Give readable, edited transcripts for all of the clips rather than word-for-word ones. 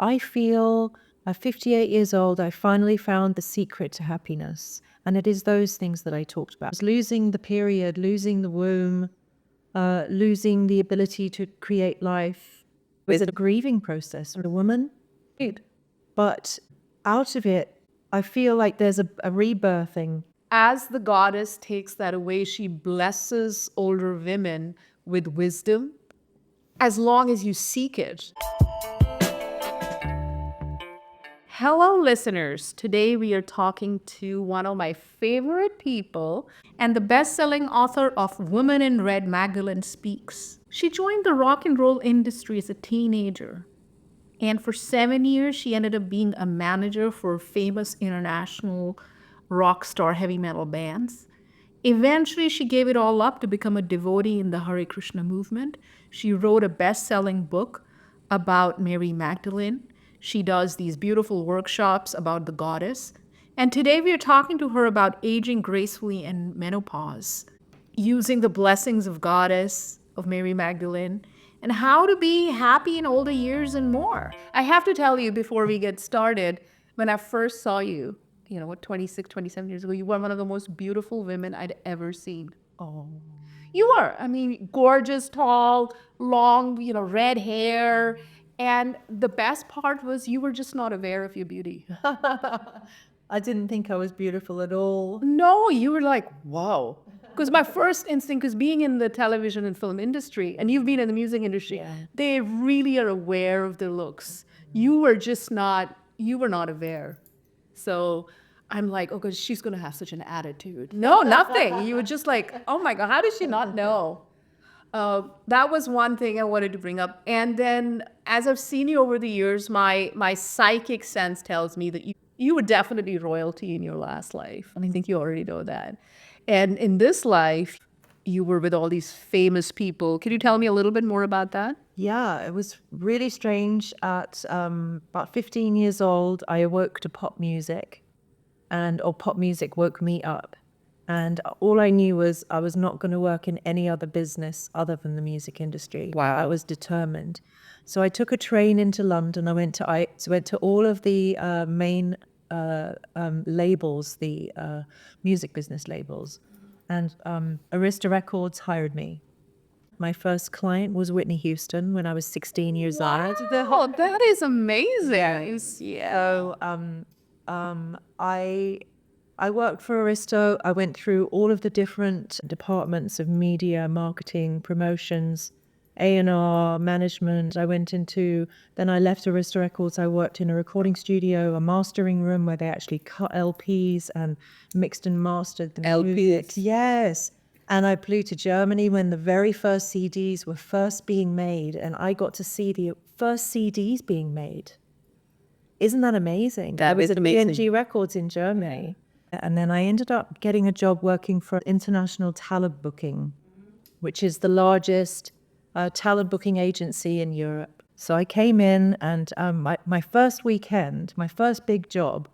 I feel at 58 years old, I finally found the secret to happiness. And it is those things that I talked about. It's losing the period, losing the womb, losing the ability to create life. It was a grieving process for a woman. But out of it, I feel like there's a rebirthing. As the goddess takes that away, she blesses older women with wisdom as long as you seek it. Hello, listeners. Today we are talking to one of my favorite people and the best-selling author of Woman in Red, Magdalene Speaks. She joined the rock and roll industry as a teenager. And for 7 years, she ended up being a manager for famous international rock star heavy metal bands. Eventually, she gave it all up to become a devotee in the Hare Krishna movement. She wrote a best-selling book about Mary Magdalene. She does these beautiful workshops about the goddess. And today we are talking to her about aging gracefully and menopause, using the blessings of goddess, of Mary Magdalene, and how to be happy in older years and more. I have to tell you before we get started, when I first saw you, 26, 27 years ago, you were one of the most beautiful women I'd ever seen. Oh, You were. I mean, gorgeous, tall, long, red hair. And the best part was you were just not aware of your beauty. I didn't think I was beautiful at all. No, you were like, whoa. Because my first instinct is being in the television and film industry, and you've been in the music industry, Yeah. they really are aware of their looks. You were not aware. So I'm like, oh, because she's going to have such an attitude. No, nothing. You were just like, oh my God, how does she not know? That was one thing I wanted to bring up. And then as I've seen you over the years, my psychic sense tells me that you were definitely royalty in your last life. And I think you already know that. And in this life, you were with all these famous people. Can you tell me a little bit more about that? Yeah, it was really strange. At about 15 years old, I awoke to pop music, or pop music woke me up. And all I knew was I was not going to work in any other business other than the music industry. Wow. I was determined. So I took a train into London. I went to all of the main labels, the music business labels, and Arista Records hired me. My first client was Whitney Houston when I was 16 years old. Oh, that is amazing. Yeah. So I worked for Aristo. I went through all of the different departments of media, marketing, promotions, A&R, management. Then I left Aristo Records. I worked in a recording studio, a mastering room where they actually cut LPs and mixed and mastered the music. Yes. And I flew to Germany when the very first CDs were first being made, and I got to see the first CDs being made. Isn't that amazing? That is amazing. G Records in Germany. And then I ended up getting a job working for International Talent Booking, which is the largest talent booking agency in Europe. So I came in, and my first weekend, my first big job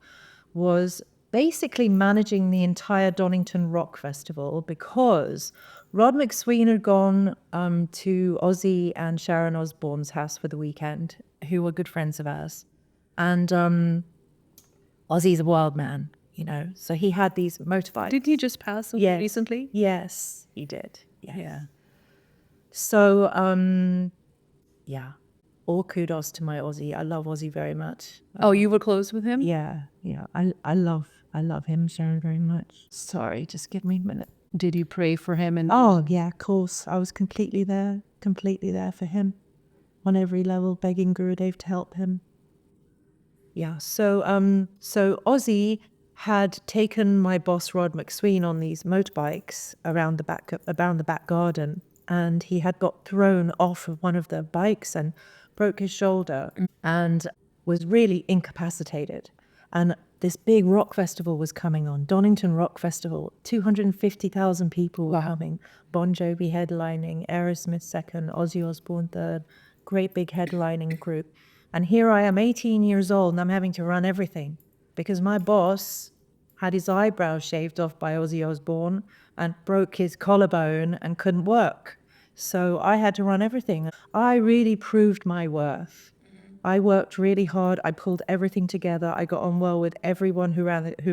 was basically managing the entire Donington Rock Festival, because Rod McSween had gone to Ozzy and Sharon Osbourne's house for the weekend, who were good friends of ours. And Ozzy's a wild man, so he had these motorbikes. Did he just pass away recently? Yes, he did. Yes. Yeah. So, yeah, all kudos to my Ozzy. I love Ozzy very much. Oh, you were close with him? Yeah. I love him, Sharon, very much. Sorry, just give me a minute. Did you pray for him? And Oh, yeah, of course. I was completely there for him on every level, begging Gurudev to help him. Yeah, so Ozzy had taken my boss Rod McSween on these motorbikes around the back garden, and he had got thrown off of one of the bikes and broke his shoulder and was really incapacitated. And this big rock festival was coming on, Donington Rock Festival. 250,000 people were coming. Bon Jovi headlining, Aerosmith second, Ozzy Osbourne third, great big headlining group. And here I am, 18 years old, and I'm having to run everything because my boss had his eyebrows shaved off by Ozzy Osbourne and broke his collarbone and couldn't work. So I had to run everything. I really proved my worth. I worked really hard. I pulled everything together. I got on well with everyone who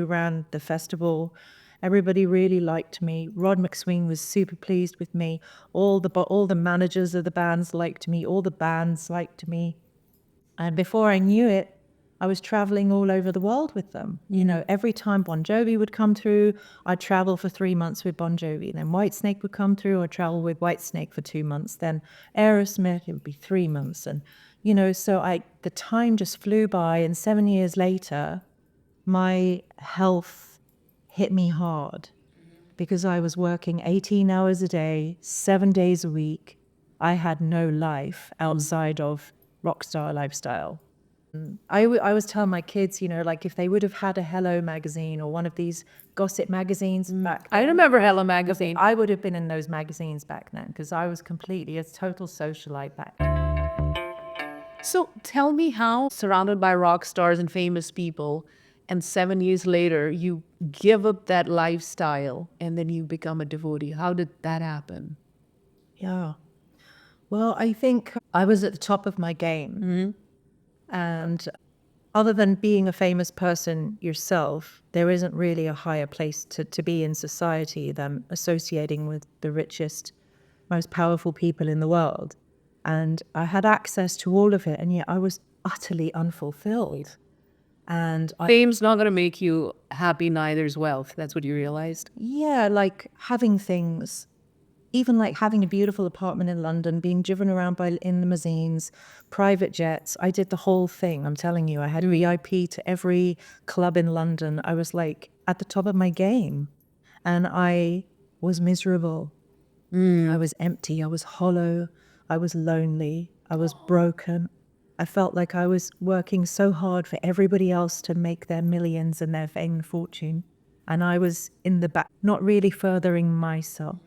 ran the festival. Everybody really liked me. Rod McSween was super pleased with me. All the managers of the bands liked me. All the bands liked me. And before I knew it, I was traveling all over the world with them. You know, every time Bon Jovi would come through, I'd travel for 3 months with Bon Jovi. Then Whitesnake would come through, I'd travel with Whitesnake for 2 months. Then Aerosmith, it would be 3 months. And, you know, the time just flew by. And 7 years later, my health hit me hard because I was working 18 hours a day, 7 days a week. I had no life outside of rock star lifestyle. I was telling my kids, you know, like if they would have had a Hello magazine or one of these gossip magazines back then, I remember Hello Magazine. I would have been in those magazines back then because I was completely a total socialite back then. So tell me how, surrounded by rock stars and famous people, and 7 years later, you give up that lifestyle and then you become a devotee. How did that happen? Yeah. Well, I think I was at the top of my game. And other than being a famous person yourself, there isn't really a higher place to be in society than associating with the richest, most powerful people in the world. And I had access to all of it, and yet I was utterly unfulfilled. And Fame's not going to make you happy, neither is wealth. That's what you realized. yeah, like having things, even like having a beautiful apartment in London, being driven around in limousines, private jets. I did the whole thing. I'm telling you, I had VIP to every club in London. I was like at the top of my game, and I was miserable. I was empty. I was hollow. I was lonely. I was broken. I felt like I was working so hard for everybody else to make their millions and their fame and fortune. And I was in the back, not really furthering myself.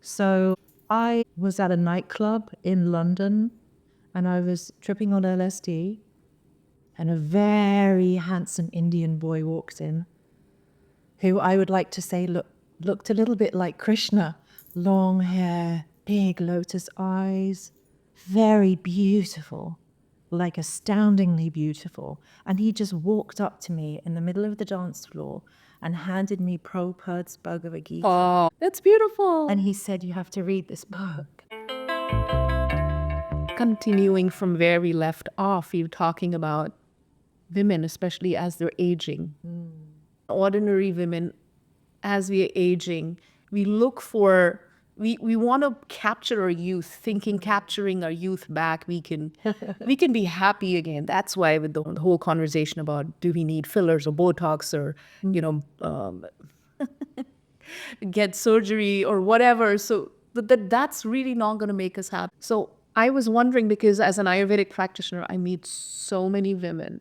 So I was at a nightclub in London and I was tripping on LSD, and a very handsome Indian boy walks in who I would like to say looked a little bit like Krishna. Long hair, big lotus eyes, very beautiful, like astoundingly beautiful. And he just walked up to me in the middle of the dance floor and handed me Prabhupada's Bhagavad Gita. Oh, that's beautiful. And he said, "You have to read this book." Continuing from where we left off, you're talking about women, especially as they're aging. Ordinary women, as we are aging, we look for, we want to capture our youth, thinking capturing our youth back, we can be happy again. That's why with the whole conversation about do we need fillers or Botox or, get surgery or whatever. So that's really not going to make us happy. So I was wondering, because as an Ayurvedic practitioner, I meet so many women.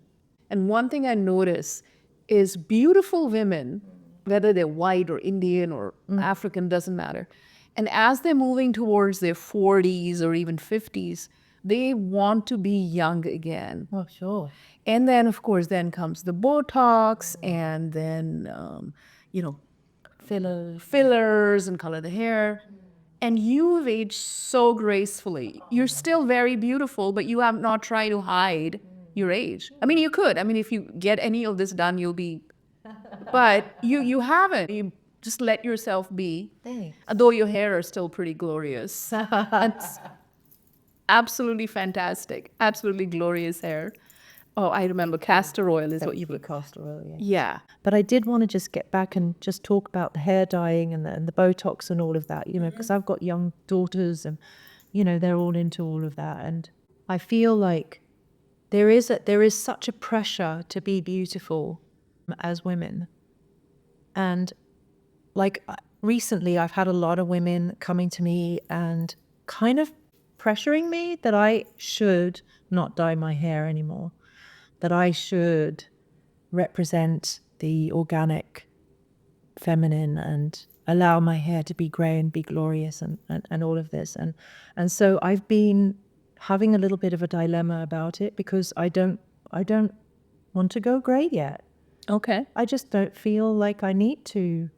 And one thing I notice is beautiful women, whether they're white or Indian or African, doesn't matter. And as they're moving towards their 40s or even 50s, they want to be young again. Oh, sure. And then, of course, then comes the Botox and then, fillers and color the hair. And you've aged so gracefully. You're still very beautiful, but you have not tried to hide your age. I mean, you could. I mean, if you get any of this done, you'll be, but you haven't. You just let yourself be. Thanks. Though your hair is still pretty glorious. It's absolutely fantastic. Absolutely glorious hair. Oh, I remember castor oil is what you Put castor oil, yeah. Yeah. But I did want to just get back and just talk about the hair dyeing and the Botox and all of that, because I've got young daughters and, they're all into all of that. And I feel like there is such a pressure to be beautiful as women. And like recently I've had a lot of women coming to me and kind of pressuring me that I should not dye my hair anymore, that I should represent the organic feminine and allow my hair to be grey and be glorious and all of this. And so I've been having a little bit of a dilemma about it because I don't want to go grey yet. Okay. I just don't feel like I need to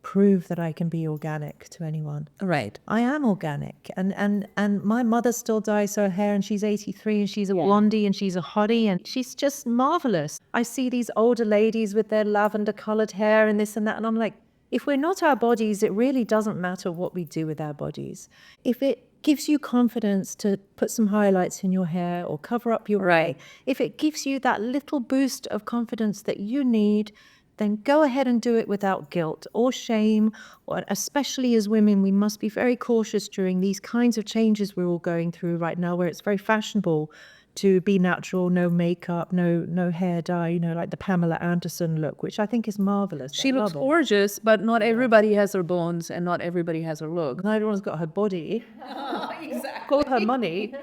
prove that I can be organic to anyone. Right. I am organic, and my mother still dyes her hair, and she's 83, and she's a blondie, and she's a hottie, and she's just marvelous. I see these older ladies with their lavender colored hair and this and that, and I'm like, if we're not our bodies, it really doesn't matter what we do with our bodies. If it gives you confidence to put some highlights in your hair or cover up your eye, if it gives you that little boost of confidence that you need, then go ahead and do it without guilt or shame. Or especially as women, we must be very cautious during these kinds of changes we're all going through right now, where it's very fashionable to be natural, no makeup, no hair dye, you know, like the Pamela Anderson look, which I think is marvelous. She looks gorgeous, but not everybody has her bones and not everybody has her look. Not everyone's got her body. Exactly. Or her money.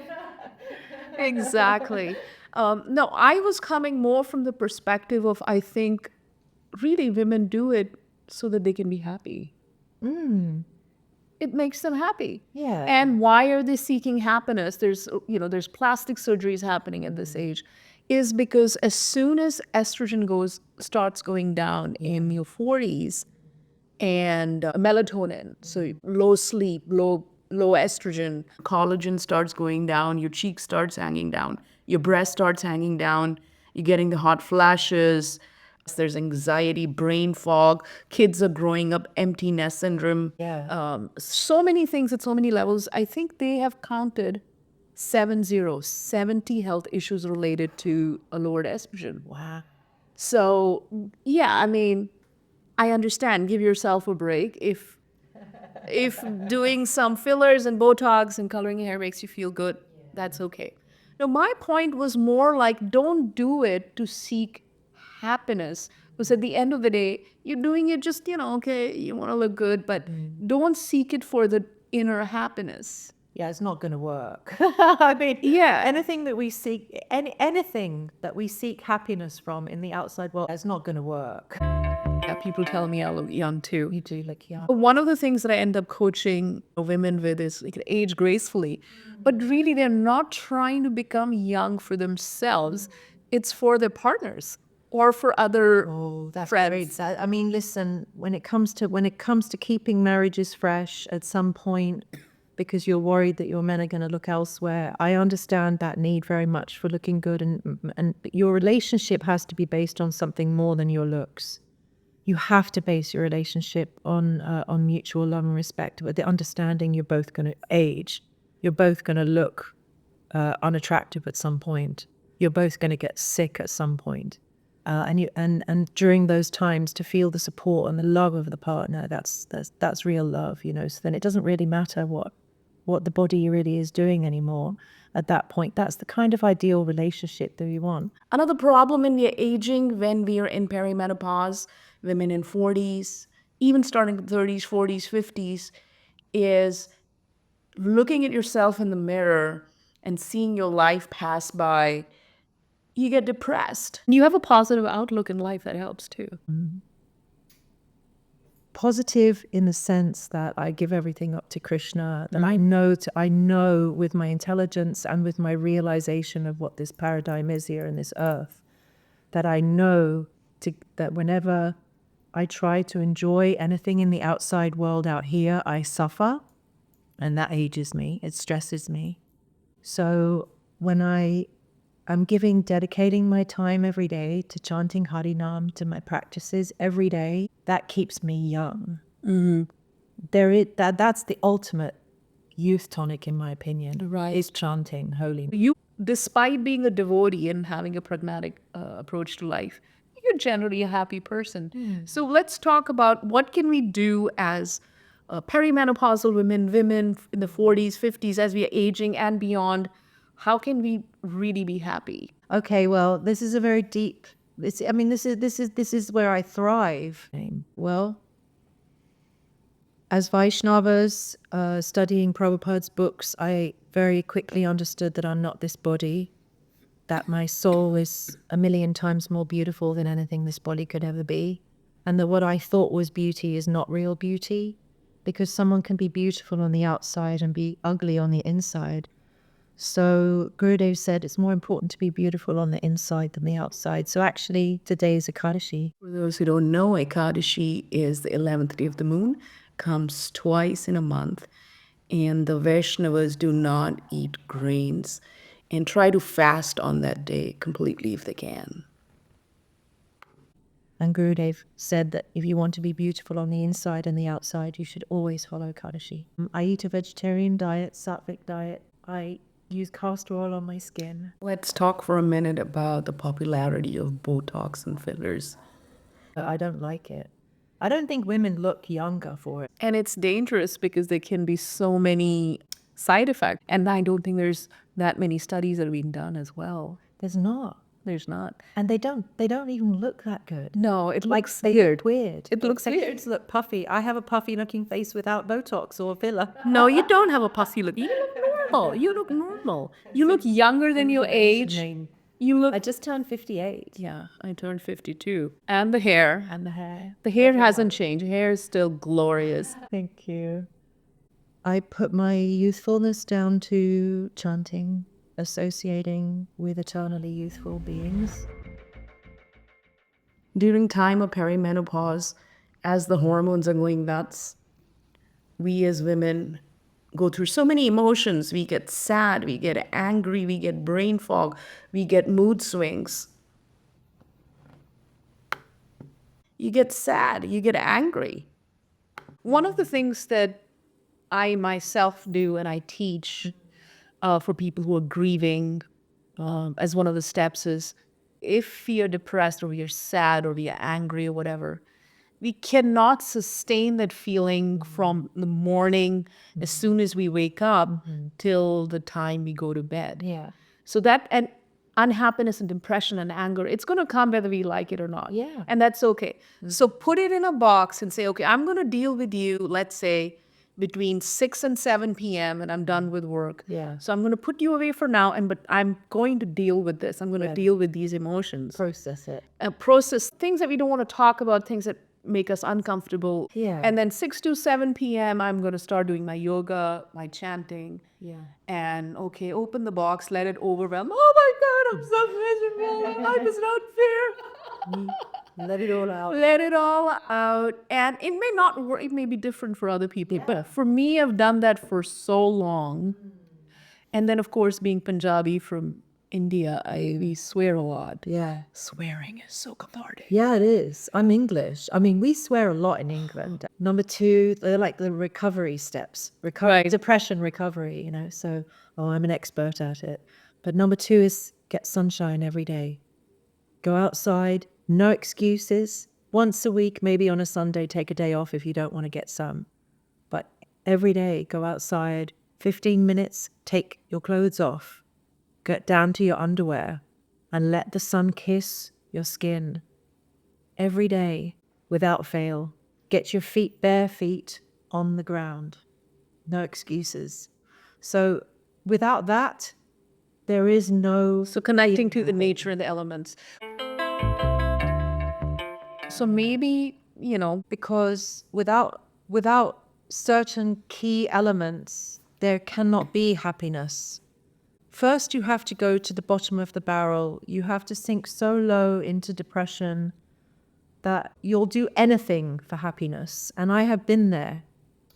Exactly. No, I was coming more from the perspective of, I think, really women do it so that they can be happy. It makes them happy. Yeah. And why are they seeking happiness? There's plastic surgeries happening at this age, is because as soon as estrogen starts going down in your 40s, and melatonin, so low sleep, low estrogen, collagen starts going down, your cheek starts hanging down, your breast starts hanging down, you're getting the hot flashes, there's anxiety, brain fog, kids are growing up empty nest syndrome. So many things at so many levels. I think they have counted 70 health issues related to a lowered estrogen. Wow. So yeah, I mean, I understand, give yourself a break. If doing some fillers and botox and coloring your hair makes you feel good, that's okay. No, my point was more like, don't do it to seek happiness, because at the end of the day, you're doing it just, okay, you want to look good, but don't seek it for the inner happiness. Yeah, it's not going to work. I mean, Yeah. anything that we seek, anything that we seek happiness from in the outside world, it's not going to work. Yeah, people tell me I look young too. You do look young. One of the things that I end up coaching women with is like age gracefully, but really they're not trying to become young for themselves. It's for their partners or for other That's friends. very sad. I mean, listen, when it comes to keeping marriages fresh at some point, because you're worried that your men are going to look elsewhere, I understand that need very much for looking good, and your relationship has to be based on something more than your looks. You have to base your relationship on mutual love and respect, with the understanding you're both going to age, you're both going to look unattractive at some point, you're both going to get sick at some point. And during those times, to feel the support and the love of the partner, that's real love, So then it doesn't really matter what the body really is doing anymore. At that point, that's the kind of ideal relationship that we want. Another problem in the aging when we are in perimenopause, women in 40s, even starting 30s, 40s, 50s, is looking at yourself in the mirror and seeing your life pass by. You get depressed. You have a positive outlook in life that helps too. Positive in the sense that I give everything up to Krishna, that I know with my intelligence and with my realization of what this paradigm is here in this earth, that I know that whenever I try to enjoy anything in the outside world out here, I suffer, and that ages me, it stresses me. So when I'm dedicating my time every day to chanting Harinam, to my practices every day, that keeps me young. That's the ultimate youth tonic, in my opinion, Right. is chanting holy. You, despite being a devotee and having a pragmatic approach to life, you're generally a happy person. So let's talk about what can we do as perimenopausal women in the 40s, 50s, as we are aging and beyond. How can we really be happy? Okay, well, this is a very deep. This is where I thrive. Well, as Vaishnavas, studying Prabhupada's books, I very quickly understood that I'm not this body, that my soul is 1,000,000 times more beautiful than anything this body could ever be, and that what I thought was beauty is not real beauty, because someone can be beautiful on the outside and be ugly on the inside. So Gurudev said it's more important to be beautiful on the inside than the outside. So actually, today is Ekadashi. For those who don't know, Ekadashi is the 11th day of the moon, comes twice in a month, and the Vaishnavas do not eat grains and try to fast on that day completely if they can. And Gurudev said that if you want to be beautiful on the inside and the outside, you should always follow Ekadashi. I eat a vegetarian diet, sattvic diet. I use castor oil on my skin. Let's talk for a minute about the popularity of botox and fillers. I don't like it. I don't think women look younger for it. And it's dangerous because there can be so many side effects. And I don't think there's that many studies that have been done as well. There's not. There's not. And they don't even look that good. No, it Like looks they weird. look weird. It looks Their weird. kids look puffy. I have a puffy looking face without Botox or filler. No, you don't have a pussy look. You look normal. You look normal. You look younger than your age. You look. I just turned 58. Yeah, I turned 52. And the hair. And the hair. The hair hasn't changed. The hair is still glorious. Thank you. I put my youthfulness down to chanting, associating with eternally youthful beings. During time of perimenopause, as the hormones are going nuts, we as women go through so many emotions. We get sad, we get angry, we get brain fog, we get mood swings. You get sad, you get angry. One of the things that I myself do and I teach for people who are grieving as one of the steps is if you're depressed or you're sad or you're angry or whatever, we cannot sustain that feeling from the morning as soon as we wake up till the time we go to bed. Yeah. So that and unhappiness and depression and anger, it's going to come whether we like it or not. Yeah. And that's okay. So put it in a box and say, okay, I'm going to deal with you, let's say, between 6 and 7 p.m. and I'm done with work. Yeah. So I'm going to put you away for now, but I'm going to deal with this. I'm going to deal with these emotions. Process it. Process things that we don't want to talk about, things that make us uncomfortable. Yeah. And then 6 to 7 p.m., I'm going to start doing my yoga, my chanting. Yeah. And okay, open the box, let it overwhelm. Oh my God, I'm so miserable. Life is not fair. Let it all out. Let it all out. And it may not work, it may be different for other people. But for me, I've done that for so long. And then, of course, being Punjabi from India, we swear a lot. Yeah. Swearing is so cathartic. Yeah, it is. I'm English. I mean, we swear a lot in England. Number 2, they're like the recovery steps. Right. Depression recovery, you know. So, I'm an expert at it. But number 2 is get sunshine every day. Go outside, no excuses. Once a week, maybe on a Sunday, take a day off if you don't want to get some. But every day, go outside, 15 minutes, take your clothes off, get down to your underwear, and let the sun kiss your skin. Every day, without fail, get your bare feet on the ground. No excuses. So without that, there is no... So connecting to the nature and the elements. So maybe, because without certain key elements, there cannot be happiness. First, you have to go to the bottom of the barrel. You have to sink so low into depression that you'll do anything for happiness. And I have been there.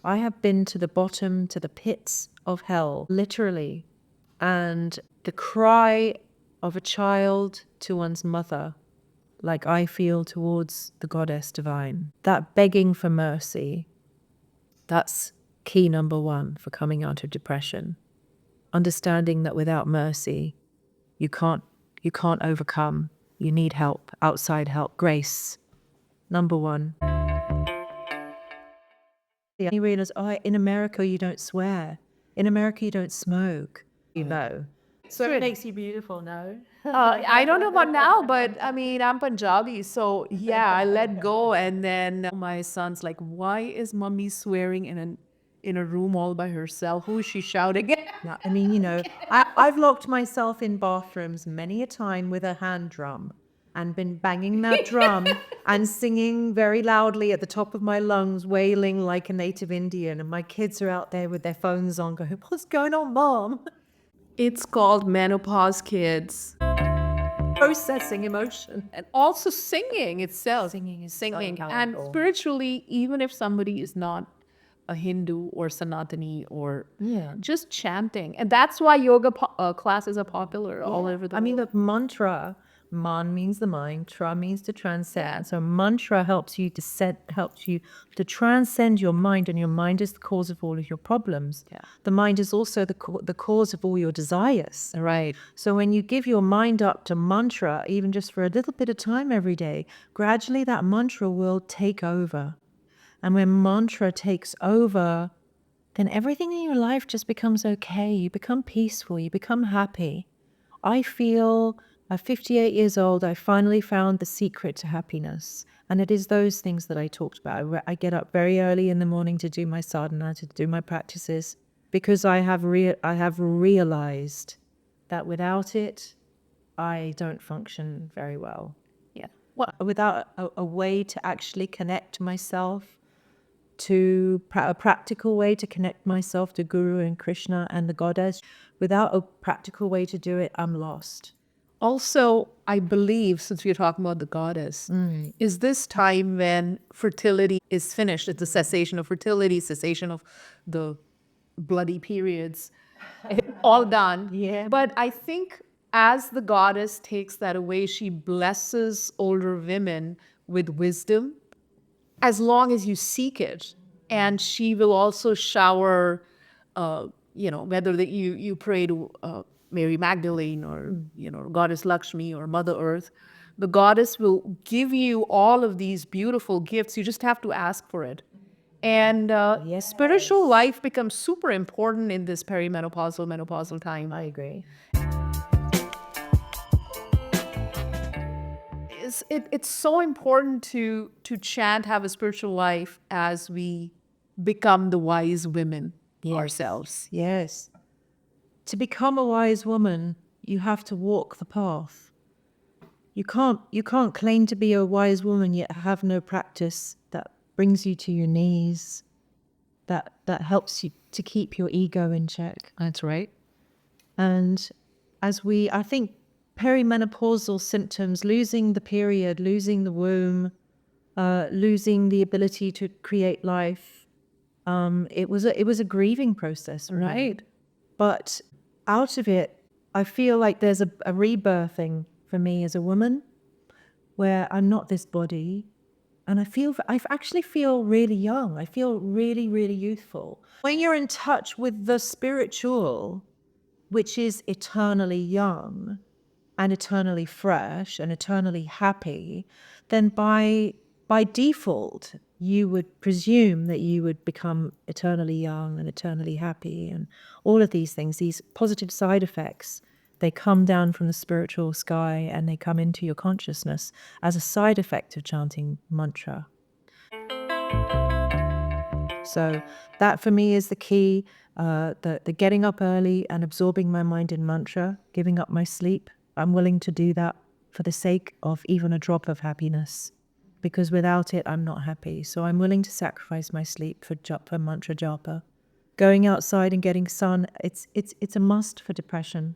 I have been to the bottom, to the pits of hell, literally. And the cry of a child to one's mother, like I feel towards the goddess divine, that begging for mercy, that's key number 1 for coming out of depression. Understanding that without mercy, you can't overcome. You need help, outside help, grace. Number 1. You realize, in America you don't swear. In America you don't smoke. So it makes you beautiful, no? I don't know about now, but I mean, I'm Punjabi, so yeah, I let go. And then my son's like, why is mommy swearing in a room all by herself? Who is she shouting at? No, I mean, I've locked myself in bathrooms many a time with a hand drum and been banging that drum and singing very loudly at the top of my lungs, wailing like a native Indian. And my kids are out there with their phones on going, what's going on, Mom? It's called Menopause Kids. Processing emotion. And also singing itself. Singing is so singing. And powerful. spiritually, even if somebody is not a Hindu or Sanatani or just chanting. And that's why yoga classes are popular all over the world. The mantra, man means the mind, tra means to transcend. So mantra helps you to transcend your mind, and your mind is the cause of all of your problems. Yeah. The mind is also the cause of all your desires. Right. So when you give your mind up to mantra, even just for a little bit of time every day, gradually that mantra will take over. And when mantra takes over, then everything in your life just becomes okay. You become peaceful, you become happy. I feel at 58 years old, I finally found the secret to happiness. And it is those things that I talked about. I get up very early in the morning to do my sadhana, to do my practices, because I have realized that without it, I don't function very well. Yeah. Well, Without a way to actually connect myself to a practical way to connect myself to Guru and Krishna and the goddess, without a practical way to do it, I'm lost. also, I believe, since we're talking about the goddess, is this time when fertility is finished. It's the cessation of fertility, cessation of the bloody periods, all done. Yeah. But I think as the goddess takes that away, she blesses older women with wisdom as long as you seek it. And she will also shower, whether that you pray to Mary Magdalene or, Goddess Lakshmi or Mother Earth, the goddess will give you all of these beautiful gifts. You just have to ask for it. And spiritual life becomes super important in this perimenopausal, menopausal time. I agree. It's so important to chant, have a spiritual life as we become the wise women ourselves. Yes. To become a wise woman, you have to walk the path. You can't claim to be a wise woman yet have no practice that brings you to your knees, that helps you to keep your ego in check. That's right. And I think perimenopausal symptoms, losing the period, losing the womb, losing the ability to create life, it was a grieving process, Right. But out of it, I feel like there's a rebirthing for me as a woman, where I'm not this body, and I actually feel really young. I feel really, really youthful. When you're in touch with the spiritual, which is eternally young and eternally fresh and eternally happy, then by default, you would presume that you would become eternally young and eternally happy, and all of these things, these positive side effects, they come down from the spiritual sky and they come into your consciousness as a side effect of chanting mantra. So that for me is the key, the getting up early and absorbing my mind in mantra, giving up my sleep. I'm willing to do that for the sake of even a drop of happiness, because without it, I'm not happy. So I'm willing to sacrifice my sleep for mantra japa. Going outside and getting sun, it's a must for depression.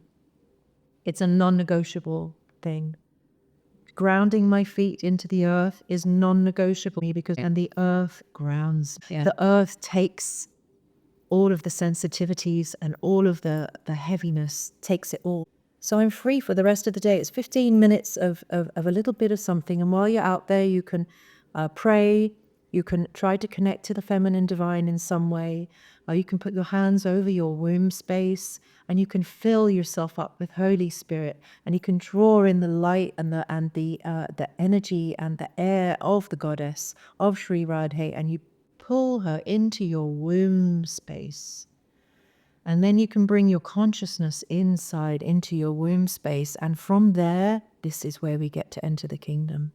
It's a non-negotiable thing. Grounding my feet into the earth is non-negotiable and the earth grounds. Yeah. The earth takes all of the sensitivities and all of the heaviness, takes it all. So I'm free for the rest of the day. It's 15 minutes of a little bit of something. And while you're out there, you can pray. You can try to connect to the feminine divine in some way. You can put your hands over your womb space, and you can fill yourself up with Holy Spirit, and you can draw in the light and the energy and the air of the goddess, of Sri Radhe, and you pull her into your womb space. And then you can bring your consciousness inside into your womb space. And from there, this is where we get to enter the kingdom.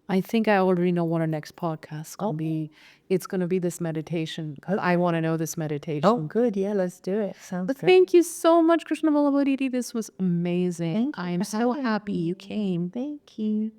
I think I already know what our next podcast will be. It's going to be this meditation. I want to know this meditation. Oh, good. Yeah, let's do it. Sounds But good. thank you so much, Krishna Rose. This was amazing. I am so happy you came. Thank you.